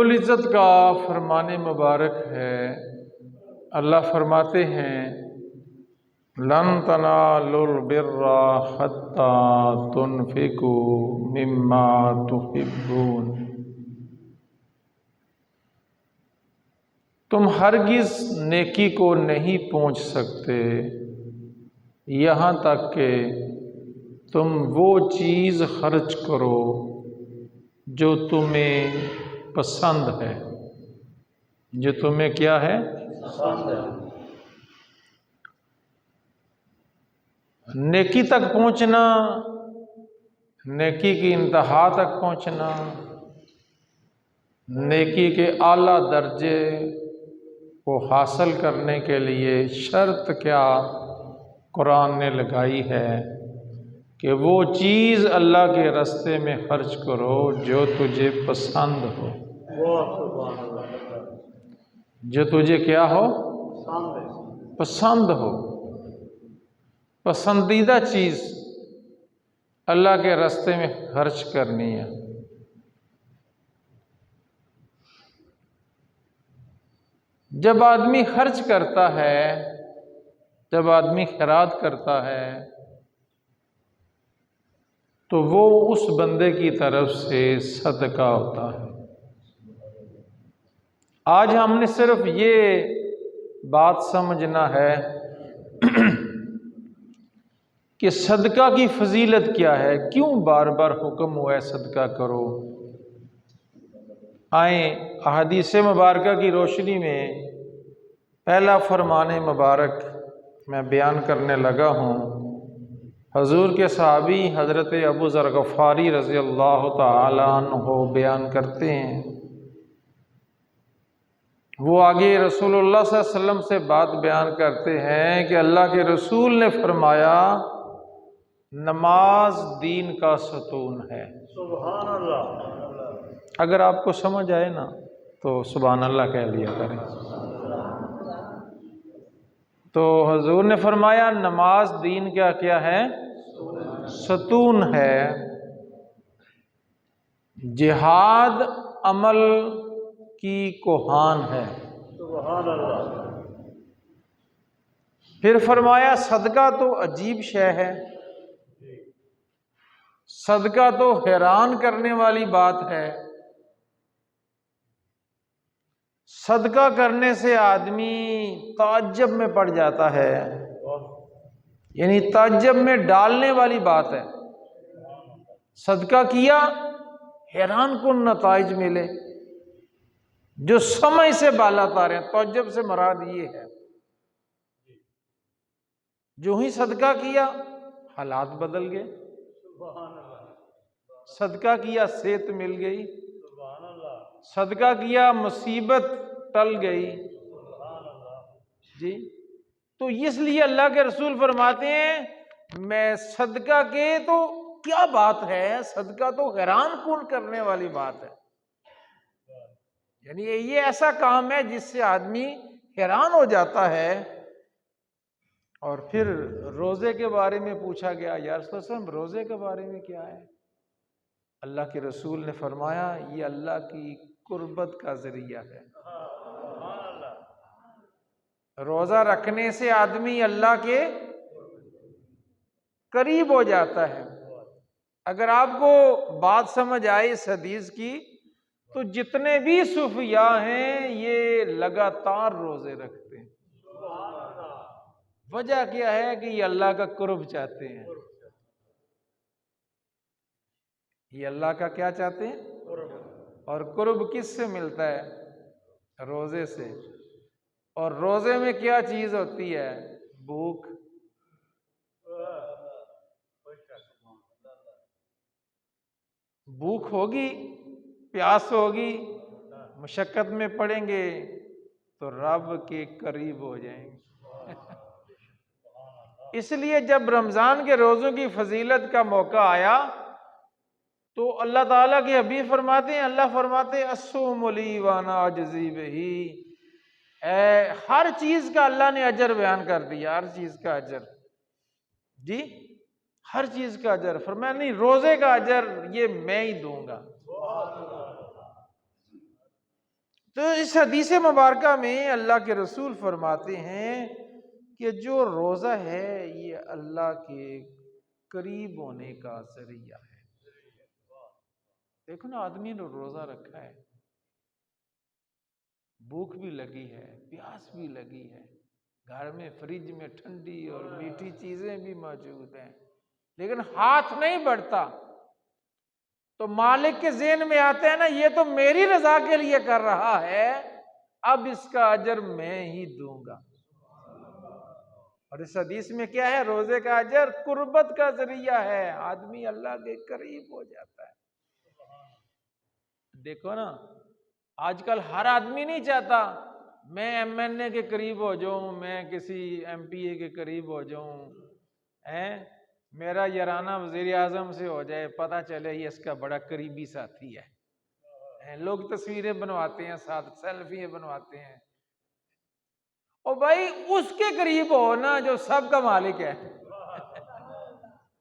رب العزت کا فرمان مبارک ہے، اللہ فرماتے ہیں لن تنالوا البر حتى تنفقوا مما تحبون، تم ہرگز نیکی کو نہیں پہنچ سکتے یہاں تک کہ تم وہ چیز خرچ کرو جو تمہیں پسند ہے، جو تمہیں کیا ہے؟ پسند ہے۔ نیکی تک پہنچنا، نیکی کی انتہا تک پہنچنا، نیکی کے اعلیٰ درجے کو حاصل کرنے کے لیے شرط کیا قرآن نے لگائی ہے کہ وہ چیز اللہ کے راستے میں خرچ کرو جو تجھے پسند ہو، جو تجھے کیا ہو؟ پسند ہو۔ پسندیدہ چیز اللہ کے راستے میں خرچ کرنی ہے۔ جب آدمی خرچ کرتا ہے، جب آدمی خیرات کرتا ہے تو وہ اس بندے کی طرف سے صدقہ ہوتا ہے۔ آج ہم نے صرف یہ بات سمجھنا ہے کہ صدقہ کی فضیلت کیا ہے، کیوں بار بار حکم ہوا ہے صدقہ کرو۔ آئیں احادیث مبارکہ کی روشنی میں پہلا فرمان مبارک میں بیان کرنے لگا ہوں۔ حضور کے صحابی حضرت ابو ذر غفاری رضی اللہ تعالی عنہ بیان کرتے ہیں، وہ آگے رسول اللہ صلی اللہ علیہ وسلم سے بات بیان کرتے ہیں کہ اللہ کے رسول نے فرمایا نماز دین کا ستون ہے۔ سبحان اللہ۔ اگر آپ کو سمجھ آئے نا تو سبحان اللہ کہہ لیا کریں۔ تو حضور نے فرمایا نماز دین کا کیا ہے؟ ستون ہے۔ جہاد عمل کی کوہان ہے۔ سبحان اللہ۔ پھر فرمایا صدقہ تو عجیب شے ہے، صدقہ تو حیران کرنے والی بات ہے۔ صدقہ کرنے سے آدمی تعجب میں پڑ جاتا ہے، یعنی تعجب میں ڈالنے والی بات ہے۔ صدقہ کیا، حیران کن نتائج ملے جو سمجھ سے بالا تار ہیں۔ تعجب سے مراد یہ ہے جو ہی صدقہ کیا حالات بدل گئے، صدقہ کیا صحت مل گئی، صدقہ کیا مصیبت ٹل گئی۔ جی تو اس لیے اللہ کے رسول فرماتے ہیں میں صدقہ کے تو کیا بات ہے، صدقہ تو حیران کن کرنے والی بات ہے۔ یعنی یہ ایسا کام ہے جس سے آدمی حیران ہو جاتا ہے۔ اور پھر روزے کے بارے میں پوچھا گیا، یا رسول اللہ صلی اللہ علیہ وسلم روزے کے بارے میں کیا ہے؟ اللہ کے رسول نے فرمایا یہ اللہ کی قربت کا ذریعہ ہے۔ روزہ رکھنے سے آدمی اللہ کے قریب ہو جاتا ہے۔ اگر آپ کو بات سمجھ آئے اس حدیث کی تو جتنے بھی صوفیاء ہیں یہ لگاتار روزے رکھتے ہیں۔ وجہ کیا ہے کہ یہ اللہ کا قرب چاہتے ہیں۔ یہ اللہ کا کیا چاہتے ہیں؟ اور قرب کس سے ملتا ہے؟ روزے سے۔ اور روزے میں کیا چیز ہوتی ہے؟ بھوک۔ بھوک ہوگی، پیاس ہوگی، مشقت میں پڑیں گے تو رب کے قریب ہو جائیں گے۔ اس لیے جب رمضان کے روزوں کی فضیلت کا موقع آیا تو اللہ تعالیٰ کے حبیب فرماتے ہیں، اللہ فرماتے ہیں الصوم لی وانا اجزی بہ۔ ہر چیز کا اللہ نے اجر بیان کر دیا، ہر چیز کا اجر۔ جی ہر چیز کا اجر فرمایا نہیں، روزے کا اجر یہ میں ہی دوں گا۔ تو اس حدیث مبارکہ میں اللہ کے رسول فرماتے ہیں کہ جو روزہ ہے یہ اللہ کے قریب ہونے کا ذریعہ ہے۔ دیکھو نا، آدمی نے روزہ رکھا ہے، بھوک بھی لگی ہے، پیاس بھی لگی ہے، گھر میں فریج میں ٹھنڈی اور میٹھی چیزیں بھی موجود ہیں، لیکن ہاتھ نہیں بڑھتا، تو مالک کے ذہن میں آتا ہے نا، یہ تو میری رضا کے لیے کر رہا ہے، اب اس کا اجر میں ہی دوں گا۔ اور اس حدیث میں کیا ہے؟ روزے کا اجر قربت کا ذریعہ ہے، آدمی اللہ کے قریب ہو جاتا ہے۔ دیکھو نا، آج کل ہر آدمی نہیں چاہتا میں ایم این اے کے قریب ہو جاؤں، میں کسی ایم پی اے کے قریب ہو جاؤں، میرا یارانہ وزیر اعظم سے ہو جائے، پتہ چلے یہ اس کا بڑا قریبی ساتھی ہے۔ لوگ تصویریں بنواتے ہیں، ساتھ سیلفیاں بنواتے ہیں۔ او بھائی، اس کے قریب ہو نا جو سب کا مالک ہے،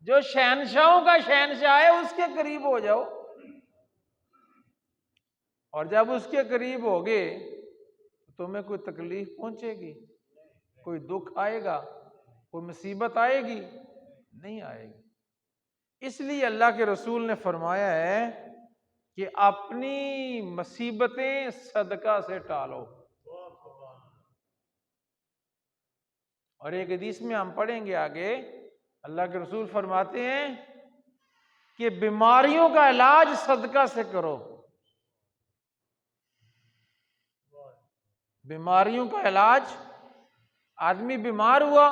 جو شہنشاہوں کا شہنشاہ ہے، اس کے قریب ہو جاؤ۔ اور جب اس کے قریب ہوگے تو تمہیں کوئی تکلیف پہنچے گی، کوئی دکھ آئے گا، کوئی مصیبت آئے گی؟ نہیں آئے گی۔ اس لیے اللہ کے رسول نے فرمایا ہے کہ اپنی مصیبتیں صدقہ سے ٹالو۔ اور ایک حدیث میں ہم پڑھیں گے آگے، اللہ کے رسول فرماتے ہیں کہ بیماریوں کا علاج صدقہ سے کرو۔ بیماریوں کا علاج، آدمی بیمار ہوا،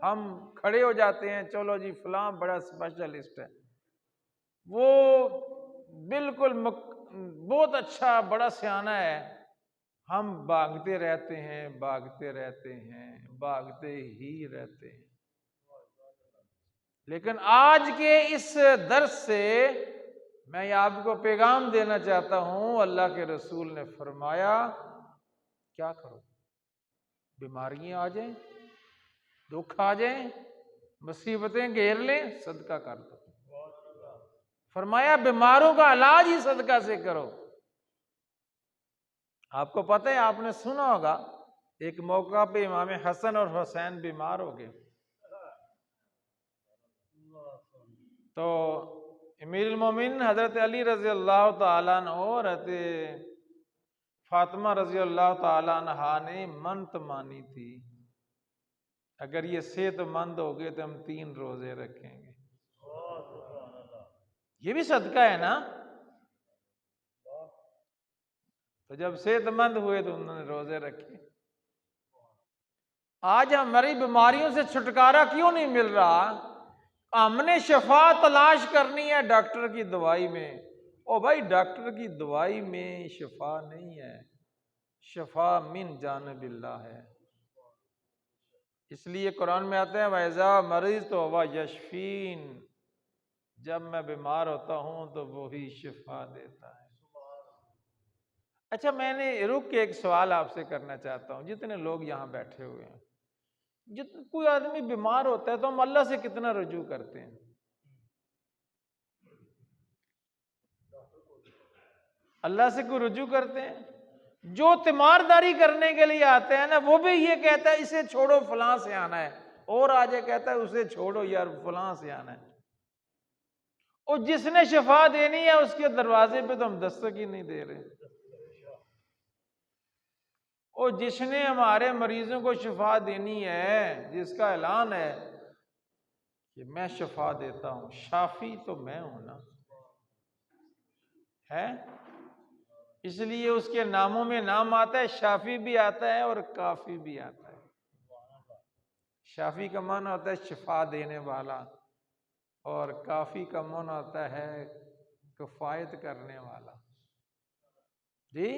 ہم کھڑے ہو جاتے ہیں، چلو جی فلاں بڑا اسپیشلسٹ ہے، وہ بالکل بہت اچھا بڑا سیانہ ہے، ہم بھاگتے رہتے ہیں، بھاگتے رہتے ہیں، بھاگتے ہی رہتے ہیں۔ لیکن آج کے اس درس سے میں آپ کو پیغام دینا چاہتا ہوں، اللہ کے رسول نے فرمایا کیا کرو؟ بیماریاں آ جائیں، دکھ آ جائیں، مصیبتیں گھیر لیں، صدقہ کر دو۔ فرمایا بیماروں کا علاج ہی صدقہ سے کرو۔ آپ کو پتہ ہے، آپ نے سنا ہوگا ایک موقع پہ امام حسن اور حسین بیمار ہو گئے، تو امیر المومنین حضرت علی رضی اللہ تعالیٰ عنہ اور حضرت فاطمہ رضی اللہ تعالیٰ عنہا نے منت مانی تھی، اگر یہ صحت مند ہو گئے تو ہم 3 روزے رکھیں گے۔ یہ بھی صدقہ ہے نا؟ تو جب صحت مند ہوئے تو انہوں نے روزے رکھے۔ آج ہماری بیماریوں سے چھٹکارا کیوں نہیں مل رہا؟ ہم نے شفا تلاش کرنی ہے ڈاکٹر کی دوائی میں۔ او بھائی، ڈاکٹر کی دوائی میں شفا نہیں ہے، شفا من جانب اللہ ہے۔ اس لیے قرآن میں آتے ہیں وَإِذَا مَرِضْتُ وَهُوَ يَشْفِينِ، جب میں بیمار ہوتا ہوں تو وہی شفا دیتا ہے۔ اچھا، میں نے رک کے ایک سوال آپ سے کرنا چاہتا ہوں، جتنے لوگ یہاں بیٹھے ہوئے ہیں، کوئی آدمی بیمار ہوتا ہے تو ہم اللہ سے کتنا رجوع کرتے ہیں؟ اللہ سے کوئی رجوع کرتے ہیں؟ جو تیمارداری کرنے کے لیے آتے ہیں نا، وہ بھی یہ کہتا ہے اسے چھوڑو فلاں سے آنا ہے، اور آجے کہتا ہے اسے چھوڑو یار فلاں سے آنا ہے، اور جس نے شفا دینی ہے اس کے دروازے پہ تو ہم دستک ہی نہیں دے رہے، اور جس نے ہمارے مریضوں کو شفا دینی ہے، جس کا اعلان ہے کہ میں شفا دیتا ہوں، شافی تو میں ہوں نا، ہے؟ اس لیے اس کے ناموں میں نام آتا ہے، شافی بھی آتا ہے اور کافی بھی آتا ہے۔ شافی کا معنی ہوتا ہے شفا دینے والا، اور کافی کا معنی ہوتا ہے کفایت کرنے والا۔ جی،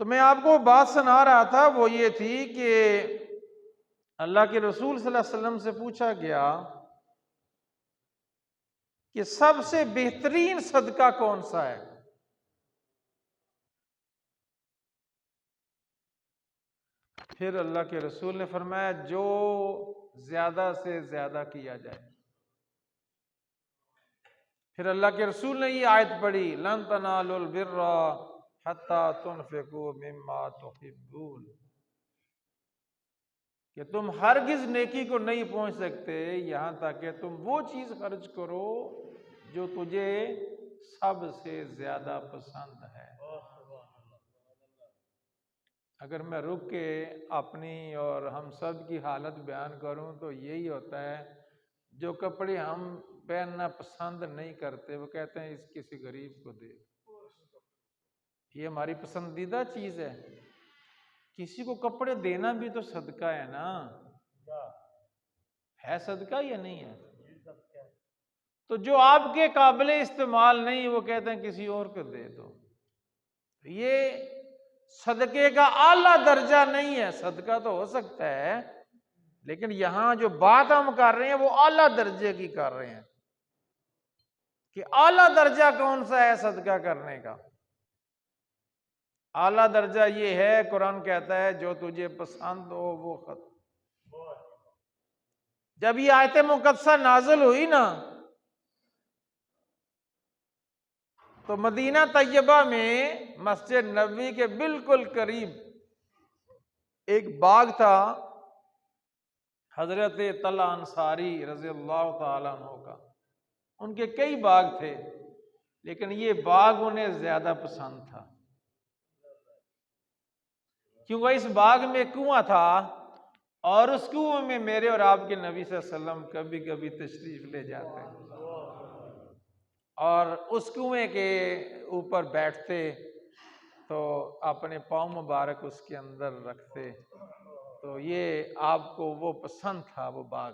تو میں آپ کو بات سنا رہا تھا، وہ یہ تھی کہ اللہ کے رسول صلی اللہ علیہ وسلم سے پوچھا گیا کہ سب سے بہترین صدقہ کون سا ہے؟ پھر اللہ کے رسول نے فرمایا جو زیادہ سے زیادہ کیا جائے۔ پھر اللہ کے رسول نے یہ آیت پڑھی لن تنالوا البر حتی تنفقوا مما تحبون، کہ تم ہرگز نیکی کو نہیں پہنچ سکتے یہاں تک کہ تم وہ چیز خرچ کرو جو تجھے سب سے زیادہ پسند ہے۔ اگر میں رک کے اپنی اور ہم سب کی حالت بیان کروں تو یہی ہوتا ہے، جو کپڑے ہم پہننا پسند نہیں کرتے وہ کہتے ہیں اس کسی غریب کو دے، یہ ہماری پسندیدہ چیز ہے۔ کسی کو کپڑے دینا بھی تو صدقہ ہے نا، ہے صدقہ یا نہیں ہے؟ تو جو آپ کے قابل استعمال نہیں وہ کہتے ہیں کسی اور کو دے دو، یہ صدقے کا اعلیٰ درجہ نہیں ہے۔ صدقہ تو ہو سکتا ہے لیکن یہاں جو بات ہم کر رہے ہیں وہ اعلیٰ درجے کی کر رہے ہیں کہ اعلیٰ درجہ کون سا ہے صدقہ کرنے کا۔ اعلیٰ درجہ یہ ہے، قرآن کہتا ہے جو تجھے پسند ہو وہ خط۔ جب یہ آیت مقدسہ نازل ہوئی نا تو مدینہ طیبہ میں مسجد نبوی کے بالکل قریب ایک باغ تھا حضرت طلحہ انصاری رضی اللہ تعالیٰ عنہ کا۔ ان کے کئی باغ تھے لیکن یہ باغ انہیں زیادہ پسند تھا، کیونکہ اس باغ میں کنواں تھا اور اس کنویں میں میرے اور آپ کے نبی صلی اللہ علیہ وسلم کبھی کبھی تشریف لے جاتے اور اس کنویں کے اوپر بیٹھتے تو اپنے پاؤں مبارک اس کے اندر رکھتے، تو یہ آپ کو وہ پسند تھا وہ باغ،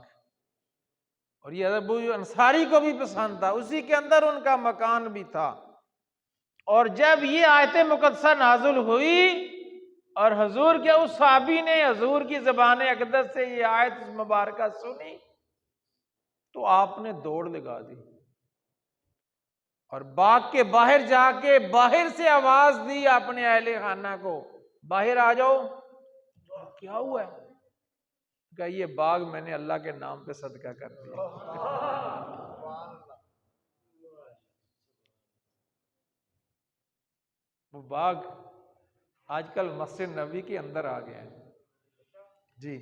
اور یہ ابو انصاری کو بھی پسند تھا، اسی کے اندر ان کا مکان بھی تھا۔ اور جب یہ آیت مقدسہ نازل ہوئی اور حضور کے اس صحابی نے حضور کی زبان اقدس سے یہ آیت مبارکہ سنی تو آپ نے دوڑ لگا دی اور باغ کے باہر جا کے باہر سے آواز دی اپنے اہل خانہ کو، باہر آ جاؤ۔ کیا ہوا ہے؟ کہ یہ باغ میں نے اللہ کے نام پہ صدقہ کر دیا۔ وہ باغ آج کل مسجد نبوی کے اندر آ گیا ہے۔ جی